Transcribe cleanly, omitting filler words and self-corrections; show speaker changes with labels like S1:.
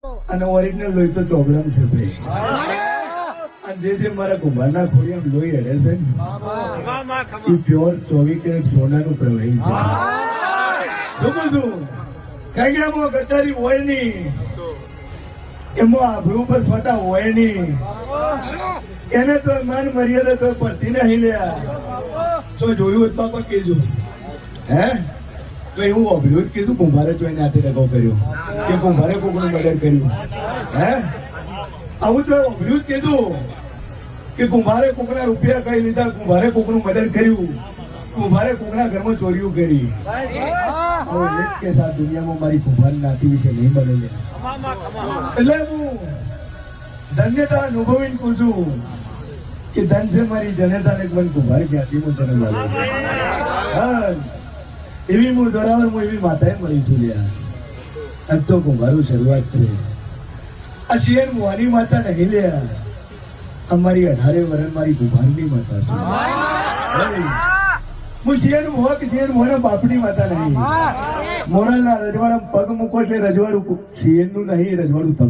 S1: અને ઓરિજિનલ લોહી તો ચોગડમ છે ભાઈ. અને જે મારા કુંભારના ખોડી આમ લોહી હેડે છે ને એ પ્યોર 24 કેરેટ સોનાનું પ્રવાહી છે. જોઉં છું કાંગડામાં ગદ્દારી હોય નહીં, એમાં આભરૂ પર સ્વતા હોય નહીં, એને તો માન મર્યાદા તો પડતી નહીં લ્યા. તો જોયું હોત તો પણ કહેજો હે તો એવું અભર્યું જ કીધું કુંભારે જો એને હાથે દગાવ કર્યો કે કુંભારે કોકનું મર્ડર કર્યું. હે આવું તો અભર્યું જ કીધું કે કુંભારે કોકના રૂપિયા કઈ લીધા, કુંભારે કોકનું મર્ડર કર્યું, કુંભારે કોકના ઘરમાં ચોરીઓ કરી. એક કે સાથ દુનિયામાં મારી કુંભાર નાતી વિશે નહીં બને. એટલે હું ધન્યતા અનુભવીને પૂછું કે ધન છે મારી જનતાને મને કુંભાર ક્યાંથી હું જન્મ આવ્યો. એવી હું જોરાવર હું એવી માતાએ મળી છું લ્યા. આજ તો કુંભારું શરૂઆત છે. આ શિયર મોની માતા નહીં લ્યા, અમારી 18 વર્ષ મારી કુંભારની માતા છે. હું શિયર મોહ કે શિયર મોહના બાપની માતા નહીં. મોરલના રજવાડા પગ મૂકો એટલે રજવાડું શિયરનું નહીં, રજવાડું તમે.